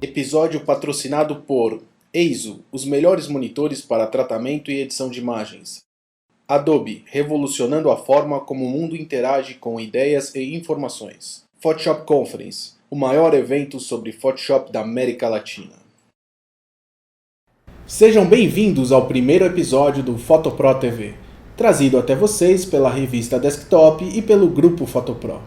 Episódio patrocinado por Eizo, os melhores monitores para tratamento e edição de imagens. Adobe, revolucionando a forma como o mundo interage com ideias e informações. Photoshop Conference, o maior evento sobre Photoshop da América Latina. Sejam bem-vindos ao primeiro episódio do PhotoPro TV, trazido até vocês pela revista Desktop e pelo grupo PhotoPro.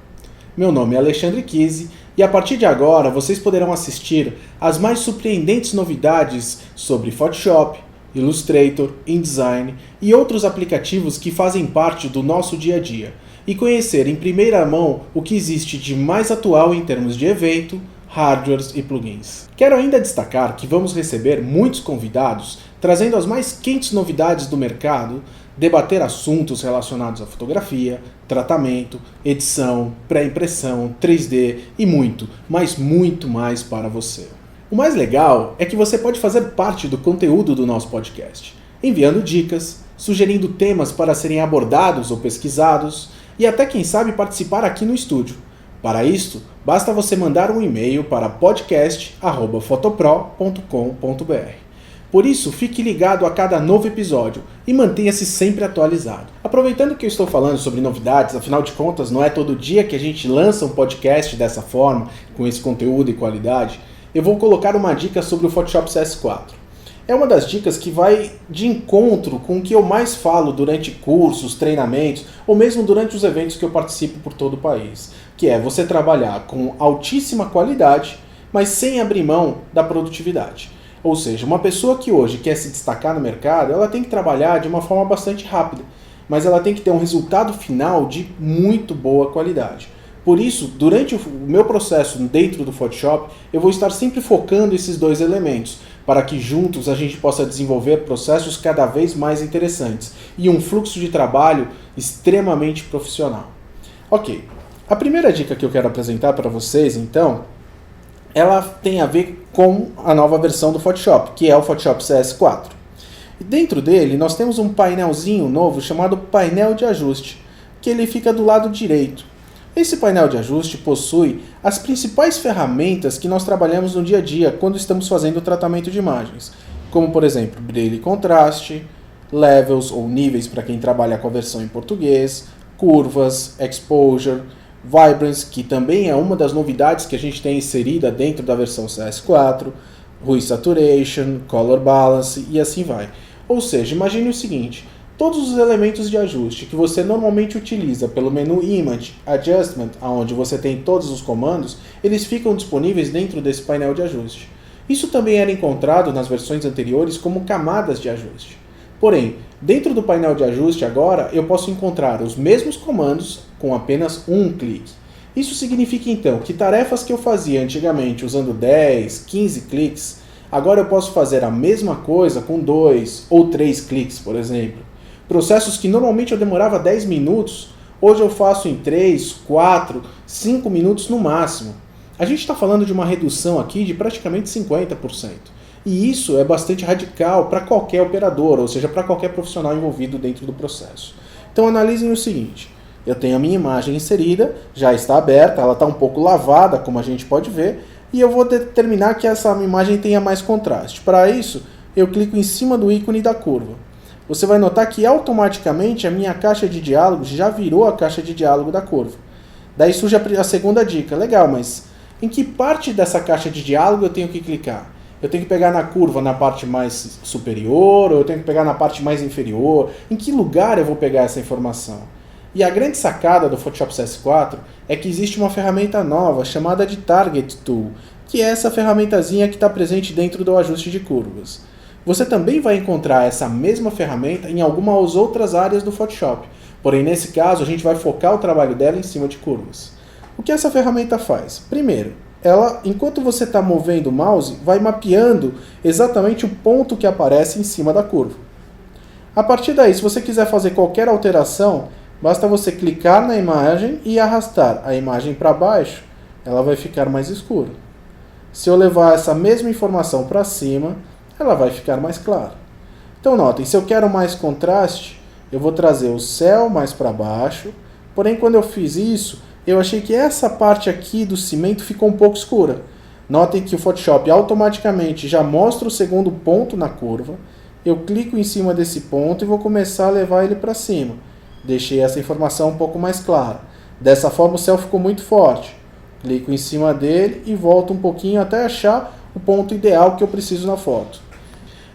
Meu nome é Alexandre Kise e a partir de agora vocês poderão assistir às mais surpreendentes novidades sobre Photoshop, Illustrator, InDesign e outros aplicativos que fazem parte do nosso dia a dia e conhecer em primeira mão o que existe de mais atual em termos de evento, hardwares e plugins. Quero ainda destacar que vamos receber muitos convidados trazendo as mais quentes novidades do mercado, debater assuntos relacionados à fotografia, tratamento, edição, pré-impressão, 3D e muito, mas muito mais para você. O mais legal é que você pode fazer parte do conteúdo do nosso podcast, enviando dicas, sugerindo temas para serem abordados ou pesquisados e até quem sabe participar aqui no estúdio. Para isto, basta você mandar um e-mail para podcast@photopro.com.br. Por isso, fique ligado a cada novo episódio e mantenha-se sempre atualizado. Aproveitando que eu estou falando sobre novidades, afinal de contas, não é todo dia que a gente lança um podcast dessa forma, com esse conteúdo e qualidade, eu vou colocar uma dica sobre o Photoshop CS4. É uma das dicas que vai de encontro com o que eu mais falo durante cursos, treinamentos ou mesmo durante os eventos que eu participo por todo o país, que é você trabalhar com altíssima qualidade, mas sem abrir mão da produtividade. Ou seja, uma pessoa que hoje quer se destacar no mercado, ela tem que trabalhar de uma forma bastante rápida, mas ela tem que ter um resultado final de muito boa qualidade. Por isso, durante o meu processo dentro do Photoshop, eu vou estar sempre focando esses dois elementos, para que juntos a gente possa desenvolver processos cada vez mais interessantes e um fluxo de trabalho extremamente profissional. Ok, a primeira dica que eu quero apresentar para vocês, então, ela tem a ver com a nova versão do Photoshop, que é o Photoshop CS4. E dentro dele nós temos um painelzinho novo chamado painel de ajuste, que ele fica do lado direito. Esse painel de ajuste possui as principais ferramentas que nós trabalhamos no dia a dia quando estamos fazendo o tratamento de imagens, como por exemplo brilho e contraste, levels ou níveis para quem trabalha com a versão em português, curvas, exposure, Vibrance, que também é uma das novidades que a gente tem inserida dentro da versão CS4, Hue Saturation, Color Balance e assim vai. Ou seja, imagine o seguinte, todos os elementos de ajuste que você normalmente utiliza pelo menu Image, Adjustment, onde você tem todos os comandos, eles ficam disponíveis dentro desse painel de ajuste. Isso também era encontrado nas versões anteriores como camadas de ajuste. Porém, dentro do painel de ajuste agora, eu posso encontrar os mesmos comandos com apenas um clique. Isso significa então que tarefas que eu fazia antigamente usando 10, 15 cliques, agora eu posso fazer a mesma coisa com 2 ou 3 cliques, por exemplo. Processos que normalmente eu demorava 10 minutos, hoje eu faço em 3, 4, 5 minutos no máximo. A gente está falando de uma redução aqui de praticamente 50%. E isso é bastante radical para qualquer operador, ou seja, para qualquer profissional envolvido dentro do processo. Então analisem o seguinte, eu tenho a minha imagem inserida, já está aberta, ela está um pouco lavada, como a gente pode ver, e eu vou determinar que essa imagem tenha mais contraste. Para isso, eu clico em cima do ícone da curva. Você vai notar que automaticamente a minha caixa de diálogos já virou a caixa de diálogo da curva. Daí surge a segunda dica, legal, mas em que parte dessa caixa de diálogo eu tenho que clicar? Eu tenho que pegar na curva na parte mais superior, ou eu tenho que pegar na parte mais inferior? Em que lugar eu vou pegar essa informação? E a grande sacada do Photoshop CS4 é que existe uma ferramenta nova chamada de Target Tool, que é essa ferramentazinha que está presente dentro do ajuste de curvas. Você também vai encontrar essa mesma ferramenta em algumas outras áreas do Photoshop, porém nesse caso a gente vai focar o trabalho dela em cima de curvas. O que essa ferramenta faz? Primeiro, ela, enquanto você está movendo o mouse, vai mapeando exatamente o ponto que aparece em cima da curva. A partir daí, se você quiser fazer qualquer alteração, basta você clicar na imagem e arrastar a imagem para baixo, ela vai ficar mais escura. Se eu levar essa mesma informação para cima, ela vai ficar mais clara. Então notem, se eu quero mais contraste, eu vou trazer o céu mais para baixo, porém quando eu fiz isso, eu achei que essa parte aqui do cimento ficou um pouco escura. Notem que o Photoshop automaticamente já mostra o segundo ponto na curva. Eu clico em cima desse ponto e vou começar a levar ele para cima. Deixei essa informação um pouco mais clara. Dessa forma o céu ficou muito forte. Clico em cima dele e volto um pouquinho até achar o ponto ideal que eu preciso na foto.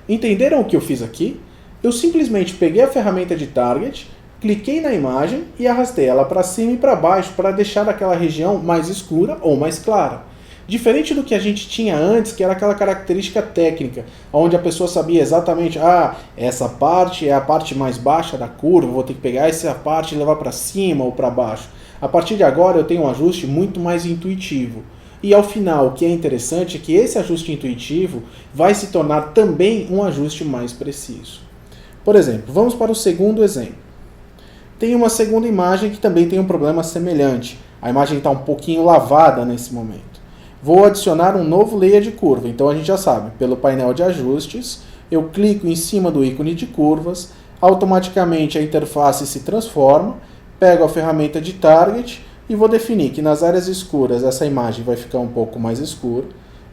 Entenderam o que eu fiz aqui? Eu simplesmente peguei a ferramenta de Target, cliquei na imagem e arrastei ela para cima e para baixo para deixar aquela região mais escura ou mais clara. Diferente do que a gente tinha antes, que era aquela característica técnica, onde a pessoa sabia exatamente, essa parte é a parte mais baixa da curva, vou ter que pegar essa parte e levar para cima ou para baixo. A partir de agora eu tenho um ajuste muito mais intuitivo. E ao final, o que é interessante é que esse ajuste intuitivo vai se tornar também um ajuste mais preciso. Por exemplo, vamos para o segundo exemplo. Tem uma segunda imagem que também tem um problema semelhante. A imagem está um pouquinho lavada nesse momento. Vou adicionar um novo layer de curva, então a gente já sabe, pelo painel de ajustes, eu clico em cima do ícone de curvas, automaticamente a interface se transforma, pego a ferramenta de Target e vou definir que nas áreas escuras essa imagem vai ficar um pouco mais escura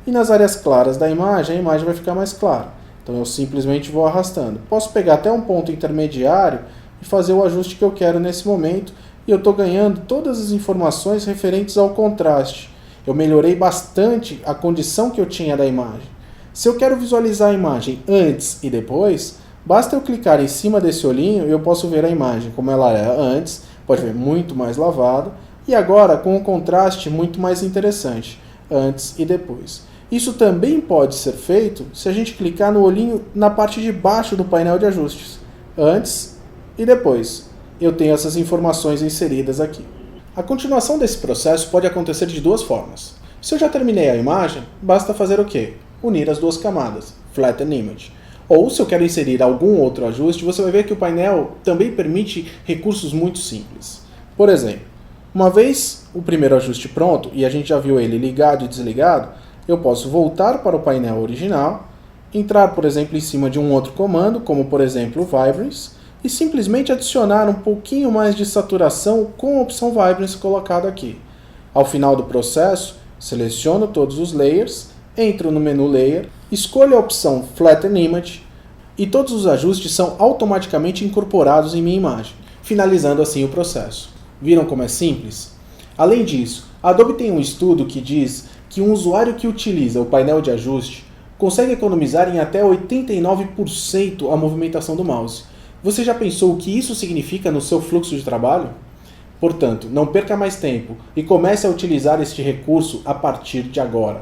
e nas áreas claras da imagem a imagem vai ficar mais clara. Então eu simplesmente vou arrastando. Posso pegar até um ponto intermediário e fazer o ajuste que eu quero nesse momento e eu estou ganhando todas as informações referentes ao contraste. Eu melhorei bastante a condição que eu tinha da imagem. Se eu quero visualizar a imagem antes e depois, basta eu clicar em cima desse olhinho e eu posso ver a imagem como ela era antes, pode ver muito mais lavada, e agora com um contraste muito mais interessante, antes e depois. Isso também pode ser feito se a gente clicar no olhinho na parte de baixo do painel de ajustes, antes e depois. Eu tenho essas informações inseridas aqui. A continuação desse processo pode acontecer de duas formas. Se eu já terminei a imagem, basta fazer o quê? Unir as duas camadas, Flatten Image. Ou se eu quero inserir algum outro ajuste, você vai ver que o painel também permite recursos muito simples. Por exemplo, uma vez o primeiro ajuste pronto, e a gente já viu ele ligado e desligado, eu posso voltar para o painel original, entrar, por exemplo, em cima de um outro comando, como por exemplo o Vibrance, e simplesmente adicionar um pouquinho mais de saturação com a opção Vibrance colocada aqui. Ao final do processo, seleciono todos os layers, entro no menu Layer, escolho a opção Flatten Image e todos os ajustes são automaticamente incorporados em minha imagem, finalizando assim o processo. Viram como é simples? Além disso, a Adobe tem um estudo que diz que um usuário que utiliza o painel de ajuste consegue economizar em até 89% a movimentação do mouse. Você já pensou o que isso significa no seu fluxo de trabalho? Portanto, não perca mais tempo e comece a utilizar este recurso a partir de agora.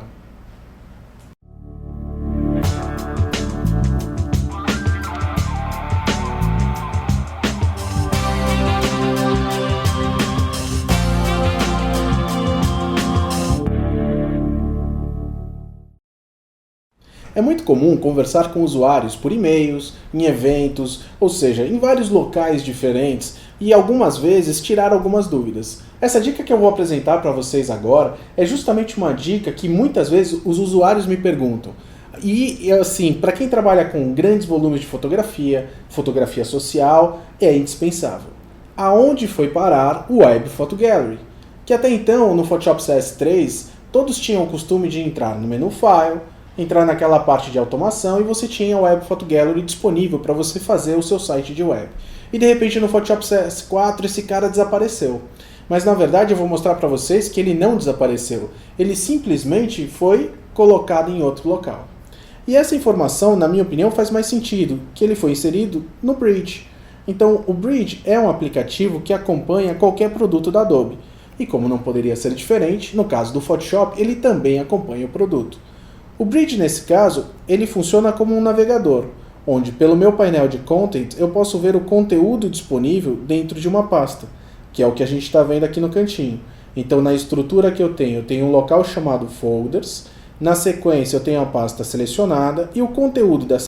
É muito comum conversar com usuários por e-mails, em eventos, ou seja, em vários locais diferentes e algumas vezes tirar algumas dúvidas. Essa dica que eu vou apresentar para vocês agora é justamente uma dica que muitas vezes os usuários me perguntam. E assim, para quem trabalha com grandes volumes de fotografia social, é indispensável. Aonde foi parar o Web Photo Gallery? Que até então, no Photoshop CS3, todos tinham o costume de entrar no menu File, entrar naquela parte de automação e você tinha o Web Photo Gallery disponível para você fazer o seu site de web. E de repente no Photoshop CS4 esse cara desapareceu. Mas na verdade eu vou mostrar para vocês que ele não desapareceu. Ele simplesmente foi colocado em outro local. E essa informação, na minha opinião, faz mais sentido, que ele foi inserido no Bridge. Então o Bridge é um aplicativo que acompanha qualquer produto da Adobe. E como não poderia ser diferente, no caso do Photoshop, ele também acompanha o produto. O Bridge, nesse caso, ele funciona como um navegador, onde pelo meu painel de Content eu posso ver o conteúdo disponível dentro de uma pasta, que é o que a gente está vendo aqui no cantinho. Então na estrutura que eu tenho um local chamado Folders, na sequência eu tenho a pasta selecionada e o conteúdo dessa